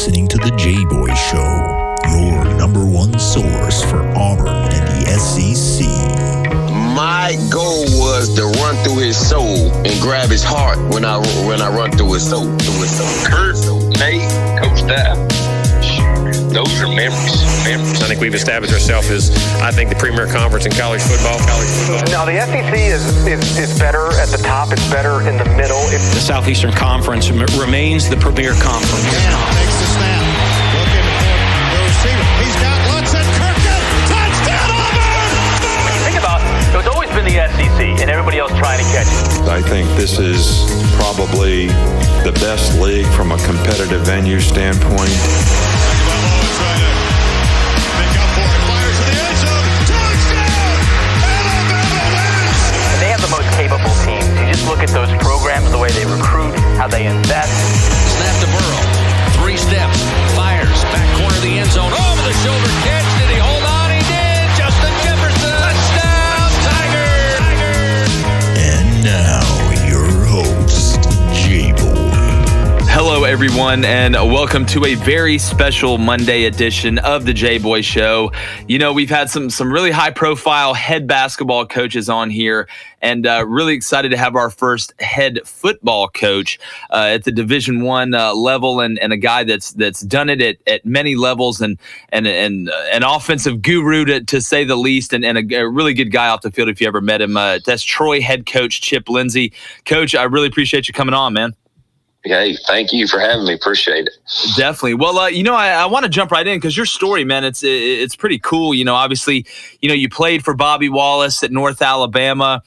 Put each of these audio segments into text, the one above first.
listening to the Jboy Show, your number one source for Auburn and the SEC. My goal was to run through his soul and grab his heart when I run through his soul. Kurt, Nate, Coach Staff, those are memories. I think we've established ourselves as, I think, the premier conference in college football. Now, the SEC is better at the top. It's better in the middle. The Southeastern Conference remains the premier conference. Takes the snap. Looking for the receiver. He's got Lutz and Kirkland. Touchdown, Auburn! Think about it. It's always been the SEC and everybody else trying to catch it. I think this is probably the best league from a competitive venue standpoint. Most capable teams. You just look at those programs, the way they recruit, how they invest. Snap to Burrow. 3 steps. Fires. Back corner of the end zone. Over the shoulder catch. Did he hold on? He did. Justin Jefferson. Touchdown, Tiger. And now, your host, Jboy. Hello, everyone, and welcome to a very special Monday edition of the Jboy Show. You know, we've had some really high-profile head basketball coaches on here, and really excited to have our first head football coach at the Division I level, and a guy that's done it at many levels, and an offensive guru to say the least, and a really good guy off the field if you ever met him. That's Troy head coach Chip Lindsey. Coach, I really appreciate you coming on, man. Hey, thank you for having me. Appreciate it. Definitely. Well, I want to jump right in because your story, man, it's pretty cool. You know, obviously, you played for Bobby Wallace at North Alabama,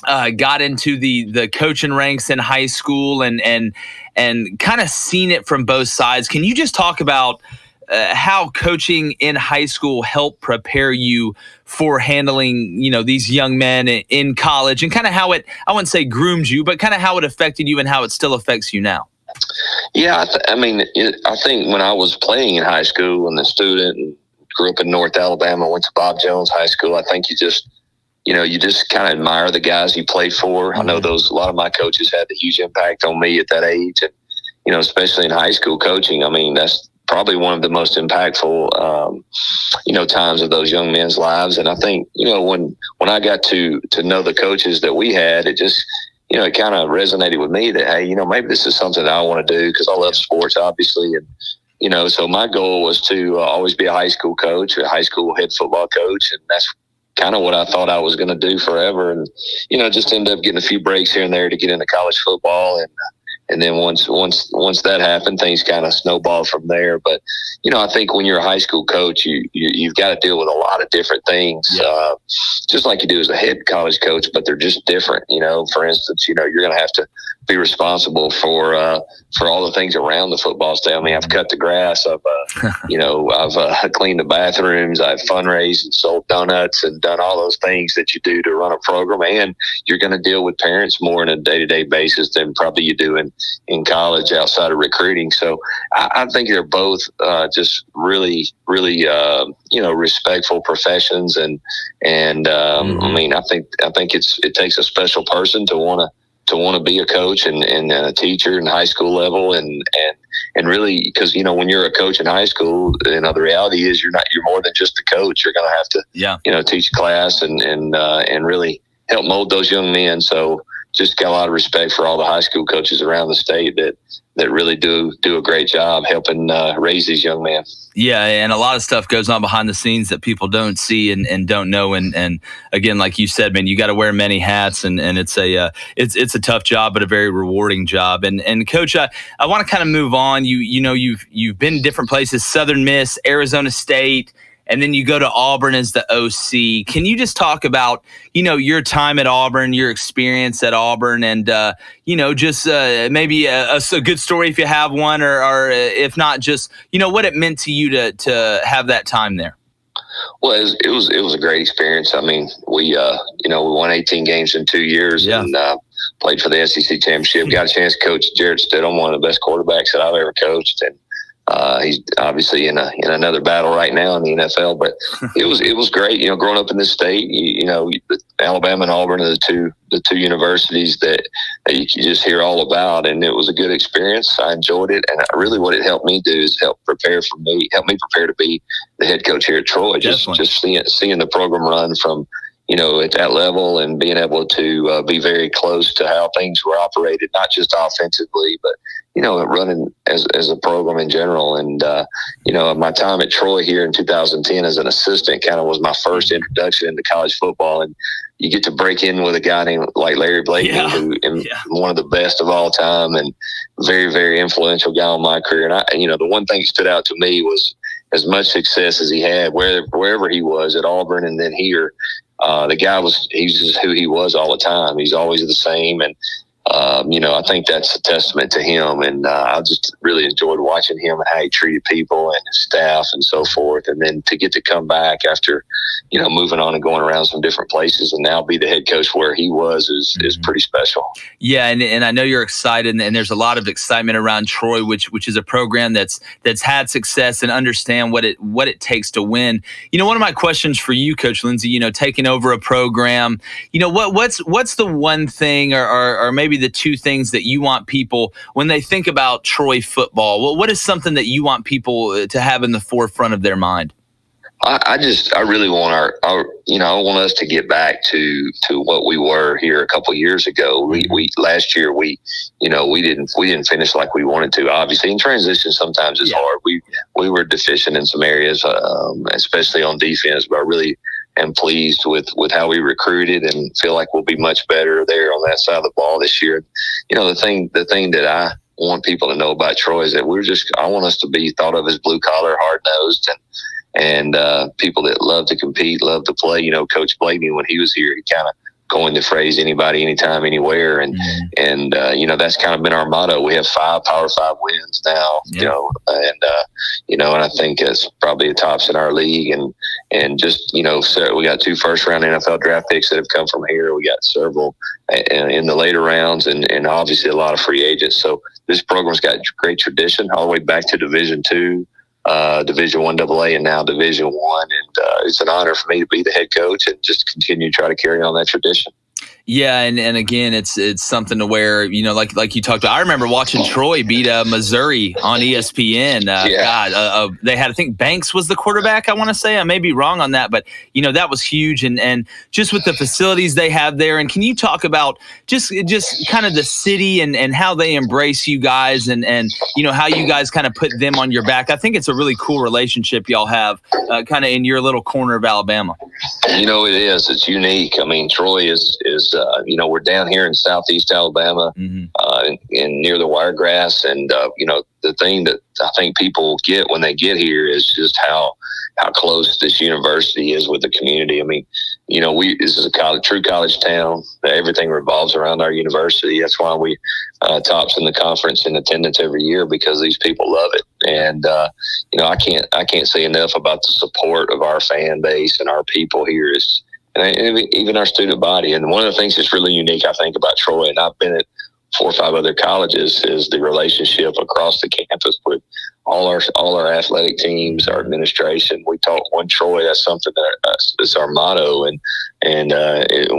got into the coaching ranks in high school and kind of seen it from both sides. Can you just talk about how coaching in high school helped prepare you for handling, these young men in college, and kind of how it, I wouldn't say groomed you, but kind of how it affected you and how it still affects you now? Yeah, I think when I was playing in high school and a student and grew up in North Alabama, went to Bob Jones High School, I think you just kind of admire the guys you played for. Mm-hmm. I know a lot of my coaches had a huge impact on me at that age. And, especially in high school coaching, that's probably one of the most impactful, times of those young men's lives. And I think, when I got to know the coaches that we had, it just, it kind of resonated with me that, hey, maybe this is something that I want to do because I love sports, obviously. And, so my goal was to always be a high school coach, a high school head football coach. And that's kind of what I thought I was going to do forever. And, just ended up getting a few breaks here and there to get into college football. And then once that happened, things kind of snowballed from there. But, I think when you're a high school coach, you've got to deal with a lot of different things, just like you do as a head college coach, but they're just different. For instance, you're going to have to be responsible for all the things around the football stand. I've cut the grass. I've cleaned the bathrooms. I've fundraised and sold donuts and done all those things that you do to run a program. And you're going to deal with parents more on a day-to-day basis than probably you do in college outside of recruiting. So I think they're both just really, really, respectful professions. And I think it takes a special person to want to be a coach and a teacher in high school level and really, because when you're a coach in high school, the reality is you're more than just a coach. You're going to have to teach class and really help mold those young men. So just got a lot of respect for all the high school coaches around the state that really do a great job helping raise these young men. Yeah, and a lot of stuff goes on behind the scenes that people don't see and don't know. And again, like you said, man, you got to wear many hats, and it's a tough job, but a very rewarding job. And Coach, I want to kind of move on. You've been different places: Southern Miss, Arizona State, and then you go to Auburn as the OC. Can you just talk about, your time at Auburn, your experience at Auburn, and, just maybe a good story if you have one, or if not, just, what it meant to you to have that time there? Well, it was a great experience. We won 18 games in 2 years and played for the SEC championship. Got a chance to coach Jarrett Stidham, one of the best quarterbacks that I've ever coached. And He's obviously in another battle right now in the NFL, but it was great. Growing up in this state, Alabama and Auburn are the two universities that you can just hear all about, and it was a good experience. I enjoyed it, and really what it helped me do is help me prepare to be the head coach here at Troy. Just seeing the program run from at that level, and being able to be very close to how things were operated, not just offensively, but running as a program in general. And my time at Troy here in 2010 as an assistant kind of was my first introduction into college football, and you get to break in with a guy named like Larry Blakeney, who is one of the best of all time and very, very influential guy on my career. And the one thing that stood out to me was as much success as he had wherever he was at Auburn and then here. The guy he's just who he was all the time. He's always the same. And, I think that's a testament to him. And I just really enjoyed watching him and how he treated people and his staff and so forth. And then to get to come back after, moving on and going around some different places and now be the head coach where he was is pretty special. Yeah. And I know you're excited, and there's a lot of excitement around Troy, which is a program that's had success and understand what it takes to win. One of my questions for you, Coach Lindsey, taking over a program, what's the one thing or maybe the two things that you want people when they think about Troy football? What is something that you want people to have in the forefront of their mind? I really want I want us to get back to what we were here a couple of years ago. We last year we didn't finish like we wanted to. Obviously, in transition sometimes it's hard. We were deficient in some areas, especially on defense. But I really am pleased with how we recruited and feel like we'll be much better there on that side of the ball this year. The thing that I want people to know about Troy is that I want us to be thought of as blue collar, hard nosed, and people that love to compete, love to play. Coach Blakeney, when he was here, he kind of coined the phrase "anybody, anytime, anywhere," and that's kind of been our motto. We have 5 Power 5 wins now, and I think it's probably the tops in our league, and just so we got 2 first-round NFL draft picks that have come from here. We got several in the later rounds, and obviously a lot of free agents. So this program's got great tradition all the way back to Division II. Division I AA and now Division I, and it's an honor for me to be the head coach and just continue to try to carry on that tradition. Yeah, and again, it's something to where like you talked about. I remember watching Troy beat Missouri on ESPN. God, they had, I think Banks was the quarterback. I want to say I may be wrong on that, but that was huge. And just with the facilities they have there. And can you talk about just kind of the city and how they embrace you guys and how you guys kind of put them on your back? I think it's a really cool relationship y'all have, kind of in your little corner of Alabama. It is. It's unique. I mean, Troy is we're down here in southeast Alabama, and near the Wiregrass, and the thing that I think people get when they get here is just how close this university is with the community. I mean, this is a true college town. Everything revolves around our university. That's why we tops in the conference in attendance every year, because these people love it. And I can't say enough about the support of our fan base and our people here, and even our student body. And one of the things that's really unique, I think, about Troy, and I've been at 4 or 5 other colleges, is the relationship across the campus with all our athletic teams, our administration. We talk one Troy. That's something that's our motto, and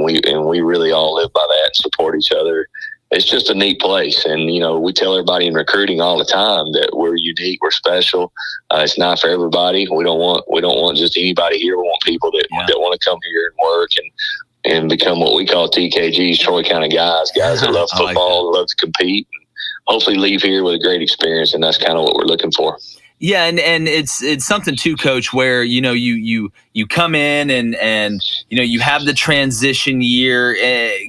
we really all live by that and support each other. It's just a neat place, and we tell everybody in recruiting all the time that we're unique, we're special. It's not for everybody. We don't want just anybody here. We want people that want to come here and work and become what we call TKGs, Troy County guys that love football, love to compete, and hopefully leave here with a great experience. And that's kind of what we're looking for. Yeah, and it's something too, Coach, where you come in and you have the transition year.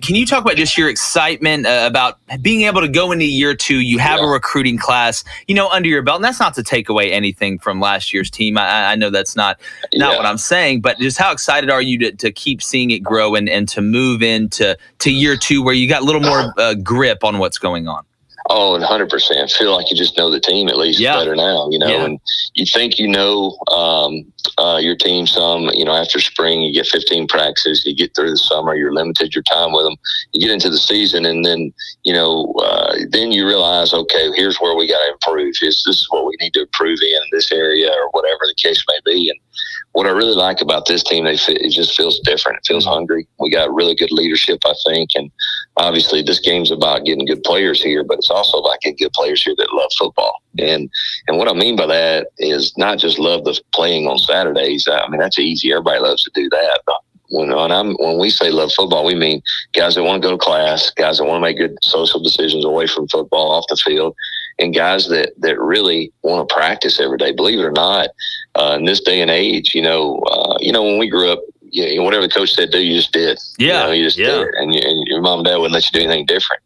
Can you talk about just your excitement about being able to go into year 2? You have a recruiting class, under your belt, and that's not to take away anything from last year's team. I know that's not what I'm saying, but just how excited are you to keep seeing it grow and to move into year 2 where you got a little more grip on what's going on? Oh, 100%. Feel like you just know the team at least better now, and you think your team some, after spring, you get 15 practices, you get through the summer, you're limited your time with them, you get into the season, and then, then you realize, okay, here's where we got to improve. This is what we need to improve in this area or whatever the case may be. And what I really like about this team, it just feels different. It feels hungry. We got really good leadership, I think. And obviously this game's about getting good players here, but it's also about getting good players here that love football. And what I mean by that is not just love the playing on Saturdays. I mean, that's easy. Everybody loves to do that. But when we say love football, we mean guys that want to go to class, guys that want to make good social decisions away from football, off the field, and guys that really want to practice every day. Believe it or not, in this day and age, when we grew up, whatever the coach said do, you just did. Yeah, you just did it, and your mom and dad wouldn't let you do anything different.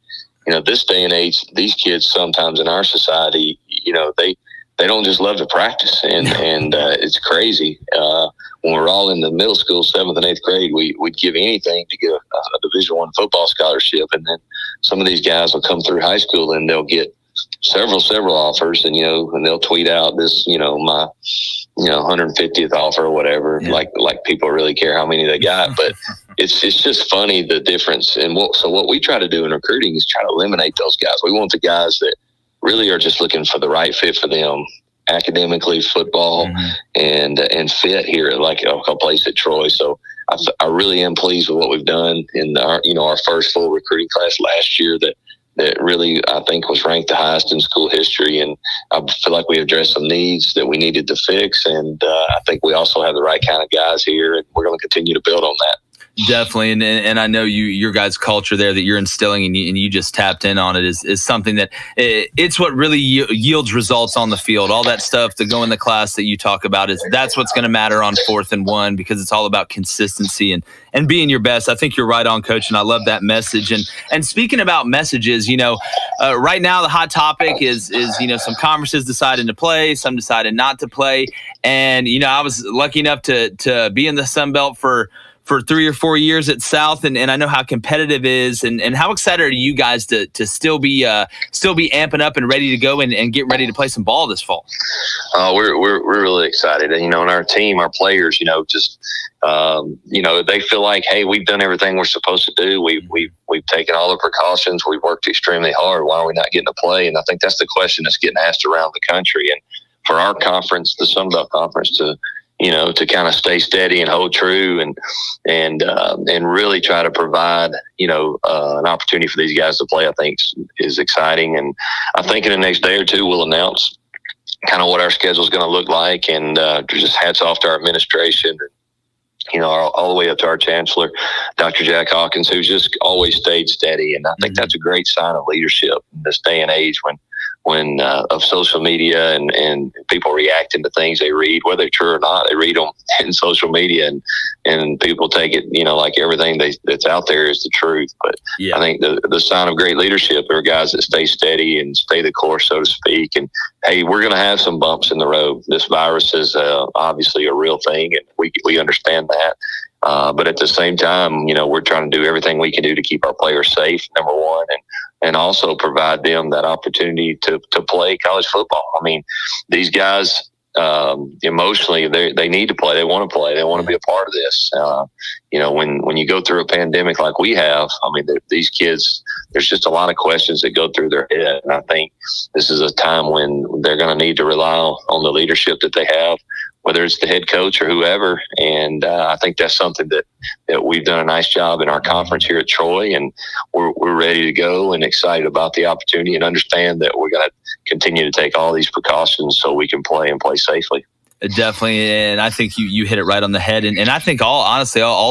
This day and age, these kids sometimes in our society, they don't just love to practice, and it's crazy. When we're all in the middle school, 7th and 8th grade, we'd give anything to get a Division I football scholarship, and then some of these guys will come through high school and they'll get several offers, and and they'll tweet out this, my 150th offer or whatever, like people really care how many they got. But it's just funny the difference. And what we try to do in recruiting is try to eliminate those guys. We want the guys that really are just looking for the right fit for them, academically, football, and fit here at like a place at Troy. So I really am pleased with what we've done in our first full recruiting class last year that really, I think, was ranked the highest in school history. And I feel like we addressed some needs that we needed to fix. And I think we also have the right kind of guys here, and we're going to continue to build on that. Definitely, and I know your guys' culture there that you're instilling, and you just tapped in on it, is something that it's what really yields results on the field. All that stuff to go in the class that you talk about that's what's going to matter on 4th and 1, because it's all about consistency and being your best. I think you're right on, Coach, and I love that message. And speaking about messages, right now the hot topic is some conferences deciding to play, some decided not to play, and I was lucky enough to be in the Sun Belt for 3 or 4 years at South, and I know how competitive it is, and how excited are you guys to still be amping up and ready to go and get ready to play some ball this fall? We're really excited, and and our team, our players, they feel like, hey, we've done everything we're supposed to do. We've taken all the precautions. We've worked extremely hard. Why are we not getting to play? And I think that's the question that's getting asked around the country. And for our conference, the Sun Belt Conference, to kind of stay steady and hold true and really try to provide, an opportunity for these guys to play, I think is exciting. And I think in the next day or two, we'll announce kind of what our schedule is going to look like. And just hats off to our administration, all the way up to our chancellor, Dr. Jack Hawkins, who's just always stayed steady. And I think that's a great sign of leadership in this day and age when of social media and people reacting to things they read, whether they're true or not. They read them in social media, and people take it, like everything that's out there is the truth. But I think the sign of great leadership are guys that stay steady and stay the course, so to speak. And hey, we're going to have some bumps in the road. This virus is obviously a real thing, and we understand that. But at the same time, we're trying to do everything we can do to keep our players safe, number one, and also provide them that opportunity to play college football. I mean, these guys, emotionally, they need to play. They want to play. They want to be a part of this. When you go through a pandemic like we have, I mean, these kids, there's just a lot of questions that go through their head. And I think this is a time when they're going to need to rely on the leadership that they have, whether it's the head coach or whoever. And I think that's something that we've done a nice job in our conference here at Troy, and we're ready to go and excited about the opportunity and understand that we're going to continue to take all these precautions so we can play and play safely. Definitely, and I think you hit it right on the head. And I think all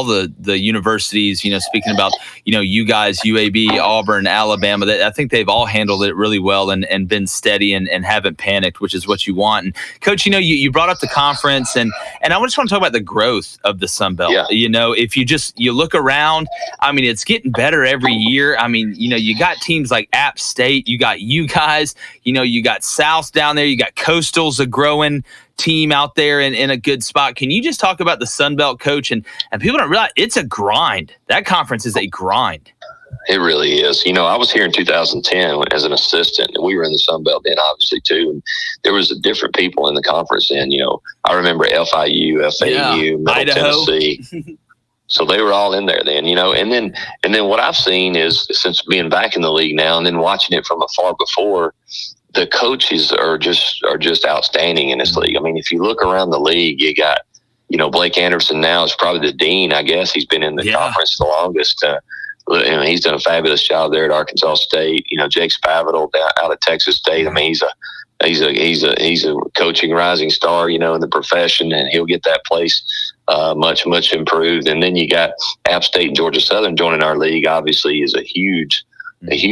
the universities, speaking about, you guys, UAB, Auburn, Alabama, I think they've all handled it really well and been steady and haven't panicked, which is what you want. And Coach, you brought up the conference, and I just want to talk about the growth of the Sun Belt. Yeah. If you look around, I mean, it's getting better every year. I mean, you got teams like App State, you got you guys, you got South down there, you got Coastal's a growing team out there in a good spot. Can you just talk about the Sun Belt, Coach? And people don't realize it's a grind. That conference is a grind. It really is. I was here in 2010 as an assistant, and we were in the Sun Belt then, obviously, too. And there was different people in the conference then. I remember FIU, FAU, Middle Idaho. Tennessee. So they were all in there then, And then what I've seen is, since being back in the league now and then watching it from afar before, the coaches are just outstanding in this league. I mean, if you look around the league, you got, Blake Anderson now is probably the dean. I guess he's been in the conference the longest. He's done a fabulous job there at Arkansas State. Jake Spavital out of Texas State. I mean, he's a coaching rising star, in the profession, and he'll get that place much improved. And then you got App State and Georgia Southern joining our league. Obviously, is a huge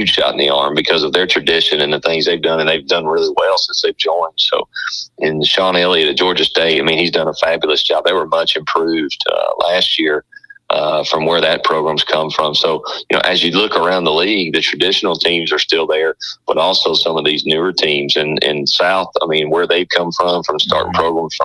shot in the arm because of their tradition and the things they've done, and they've done really well since they've joined. So, and Sean Elliott at Georgia State, I mean, he's done a fabulous job. They were much improved last year. From where that program's come from. So, as you look around the league, the traditional teams are still there, but also some of these newer teams in South, I mean, where they've come from starting programs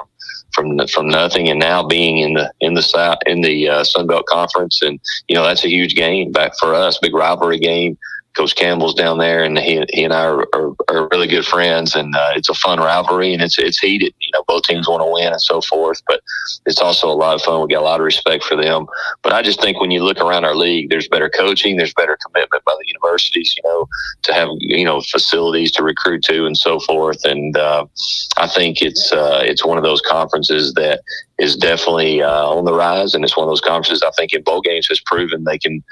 from nothing and now being in the South, in the Sun Belt Conference. And, that's a huge game back for us, big rivalry game. Coach Campbell's down there, and he and I are really good friends, and it's a fun rivalry, and it's heated. Both teams want to win and so forth, but it's also a lot of fun. We got a lot of respect for them. But I just think when you look around our league, there's better coaching, there's better commitment by the universities, to have facilities to recruit to and so forth. And I think it's one of those conferences that is definitely on the rise, and it's one of those conferences I think in bowl games has proven they can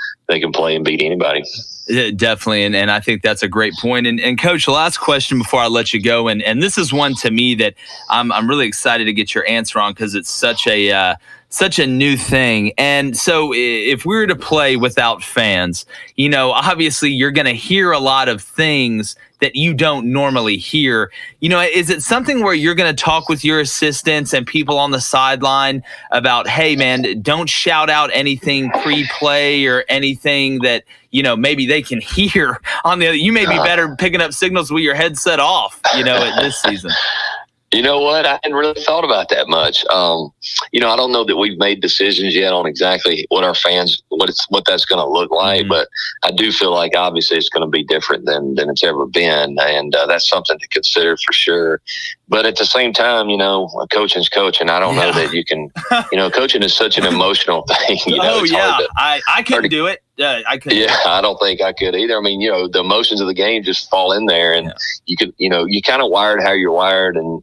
play and beat anybody. Yeah, definitely, and I think that's a great point. And Coach, the last question before I let you go, and this is one to me that I'm really excited to get your answer on because it's such a new thing. And so if we were to play without fans, obviously you're going to hear a lot of things that you don't normally hear. Is it something where you're going to talk with your assistants and people on the sideline about, hey, man, don't shout out anything pre-play or anything that, maybe they can hear on the other? You may be better picking up signals with your headset off, at this season. You know what? I hadn't really thought about that much. I don't know that we've made decisions yet on exactly what our fans, what that's going to look like. But I do feel like obviously it's going to be different than it's ever been, and that's something to consider for sure. But at the same time, coaching's coaching. I don't know that you can. Coaching is such an emotional thing. I couldn't do it. I couldn't. Yeah, I don't think I could either. I mean, the emotions of the game just fall in there, and you could, you kind of wired how you're wired, and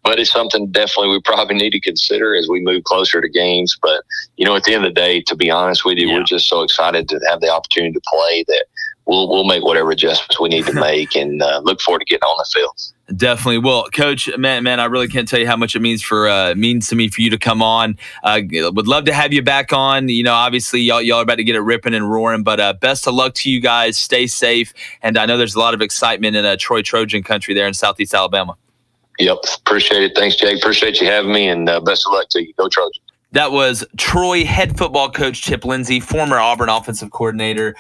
but it's something definitely we probably need to consider as we move closer to games. But at the end of the day, to be honest with you, we're just so excited to have the opportunity to play that we'll make whatever adjustments we need to make, and look forward to getting on the field. Definitely. Well, Coach, man, I really can't tell you how much it means to me for you to come on. Would love to have you back on. Obviously y'all are about to get it ripping and roaring, but best of luck to you guys. Stay safe. And I know there's a lot of excitement in Troy Trojan country there in Southeast Alabama. Yep. Appreciate it. Thanks, Jake. Appreciate you having me, and best of luck to you. Go Trojan. That was Troy head football coach Chip Lindsey, former Auburn offensive coordinator,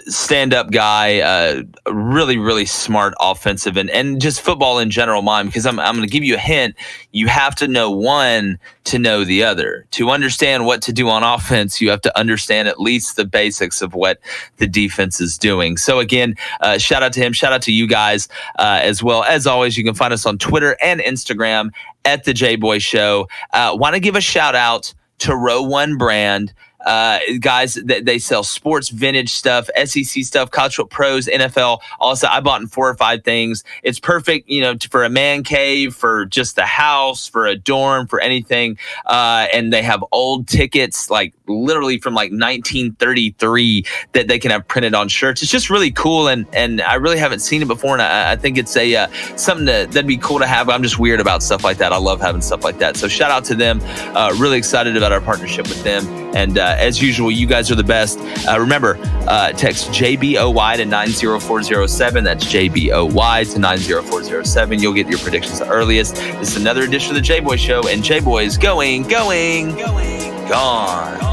stand-up guy, really, really smart offensive and just football in general mind, because I'm going to give you a hint. You have to know one to know the other. To understand what to do on offense, you have to understand at least the basics of what the defense is doing. So again, shout out to him. Shout out to you guys as well. As always, you can find us on Twitter and Instagram at the Jboy Show. Want to give a shout out to Row One Brand. Guys, they sell sports vintage stuff, SEC stuff, college football, pros, NFL. Also, I bought in 4 or 5 things. It's perfect, for a man cave, for just the house, for a dorm, for anything. And they have old tickets, like literally from like 1933, that they can have printed on shirts. It's just really cool, and I really haven't seen it before, and I think it's something that'd be cool to have. I'm just weird about stuff like that. I love having stuff like that. So shout out to them. Really excited about our partnership with them. And as usual, you guys are the best. Remember, text JBOY to 90407. That's JBOY to 90407. You'll get your predictions the earliest. This is another edition of the Jboy Show, and Jboy is gone.